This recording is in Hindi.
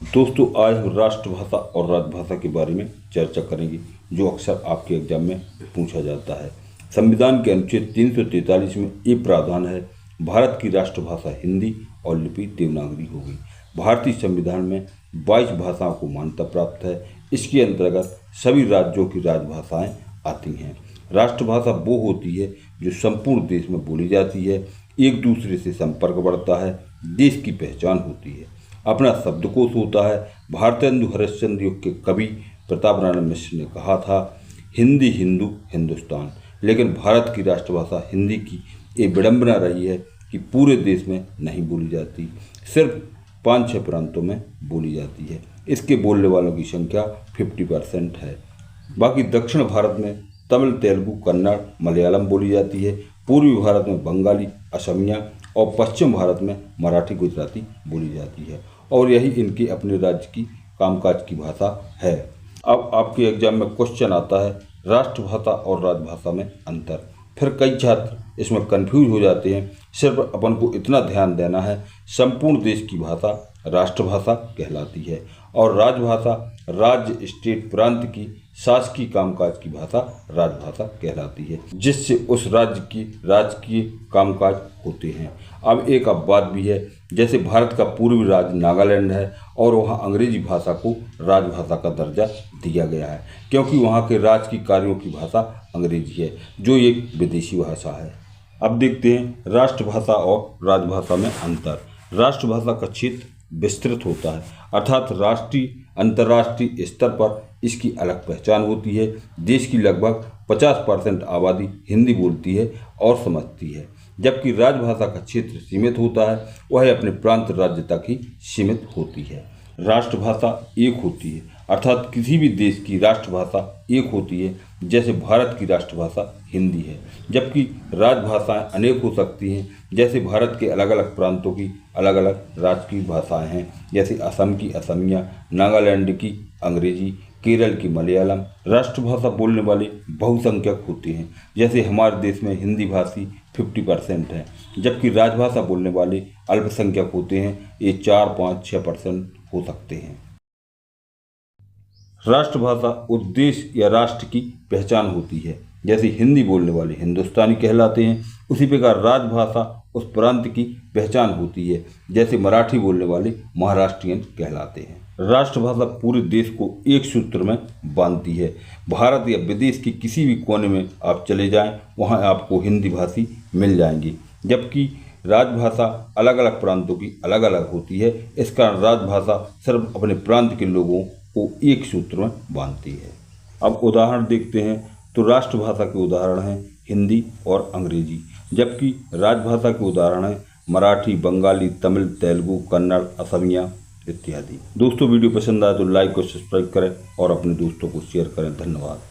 दोस्तों, आज हम राष्ट्रभाषा और राजभाषा के बारे में चर्चा करेंगे, जो अक्सर आपके एग्जाम में पूछा जाता है। संविधान के अनुच्छेद 343 में ये प्रावधान है, भारत की राष्ट्रभाषा हिंदी और लिपि देवनागरी होगी। भारतीय संविधान में 22 भाषाओं को मान्यता प्राप्त है। इसके अंतर्गत सभी राज्यों की राजभाषाएं आती हैं। राष्ट्रभाषा वो होती है जो संपूर्ण देश में बोली जाती है, एक दूसरे से संपर्क बढ़ता है, देश की पहचान होती है, अपना शब्दकोश होता है। भारतेंदु हरिश्चंद्र युग के कवि प्रताप नारायण मिश्र ने कहा था, हिंदी हिंदू हिंदुस्तान। लेकिन भारत की राष्ट्रभाषा हिंदी की ये विडंबना रही है कि पूरे देश में नहीं बोली जाती, सिर्फ 5-6 प्रांतों में बोली जाती है। इसके बोलने वालों की संख्या 50% है। बाकी दक्षिण भारत में तमिल, तेलुगु, कन्नड़, मलयालम बोली जाती है। पूर्वी भारत में बंगाली, असमिया और पश्चिम भारत में मराठी, गुजराती बोली जाती है। और यही इनके अपने राज्य की कामकाज की भाषा है। अब आपके एग्जाम में क्वेश्चन आता है, राष्ट्रभाषा और राजभाषा में अंतर। फिर कई छात्र इसमें कंफ्यूज हो जाते हैं। सिर्फ अपन को इतना ध्यान देना है, संपूर्ण देश की भाषा राष्ट्रभाषा कहलाती है और राजभाषा राज्य, स्टेट, प्रांत की शासकीय कामकाज की भाषा राजभाषा कहलाती है, जिससे उस राज्य की राजकीय कामकाज होते हैं। अब एक अपवाद भी है, जैसे भारत का पूर्वी राज्य नागालैंड है और वहाँ अंग्रेजी भाषा को राजभाषा का दर्जा दिया गया है, क्योंकि वहाँ के राजकीय कार्यों की भाषा अंग्रेजी है, जो एक विदेशी भाषा है। अब देखते हैं राष्ट्रभाषा और राजभाषा में अंतर। राष्ट्रभाषा का क्षेत्र विस्तृत होता है, अर्थात राष्ट्रीय अंतर्राष्ट्रीय स्तर पर इसकी अलग पहचान होती है। देश की लगभग 50% आबादी हिंदी बोलती है और समझती है, जबकि राजभाषा का क्षेत्र सीमित होता है, वह अपने प्रांत राज्य तक ही सीमित होती है। राष्ट्रभाषा एक होती है, अर्थात किसी भी देश की राष्ट्रभाषा एक होती है। जैसे भारत की राष्ट्रभाषा हिंदी है, जबकि राजभाषाएं अनेक हो सकती हैं। जैसे भारत के अलग अलग प्रांतों की अलग अलग राजकीय भाषाएं हैं, जैसे असम की असमिया, नागालैंड की अंग्रेजी, केरल की मलयालम। राष्ट्रभाषा बोलने वाले बहुसंख्यक होते हैं, जैसे हमारे देश में हिंदी भाषी 50% है, जबकि राजभाषा बोलने वाले अल्पसंख्यक होते हैं, ये 4, 5, 6% हो सकते हैं। राष्ट्रभाषा उस देश या राष्ट्र की पहचान होती है, जैसे हिंदी बोलने वाले हिंदुस्तानी कहलाते हैं, उसी प्रकार राजभाषा उस प्रांत की पहचान होती है, जैसे मराठी बोलने वाले महाराष्ट्रियन कहलाते हैं। राष्ट्रभाषा पूरे देश को एक सूत्र में बांधती है। भारत या विदेश के किसी भी कोने में आप चले जाएं, वहां आपको हिंदी भाषी मिल जाएंगी, जबकि राजभाषा अलग अलग प्रांतों की अलग अलग होती है। इस कारण राजभाषा सिर्फ अपने प्रांत के लोगों को एक सूत्र में बांधती है। अब उदाहरण देखते हैं, तो राष्ट्रभाषा के उदाहरण हैं हिंदी और अंग्रेजी, जबकि राजभाषा के उदाहरण हैं मराठी, बंगाली, तमिल, तेलुगु, कन्नड़, असमिया इत्यादि। दोस्तों, वीडियो पसंद आए तो लाइक और सब्सक्राइब करें और अपने दोस्तों को शेयर करें। धन्यवाद।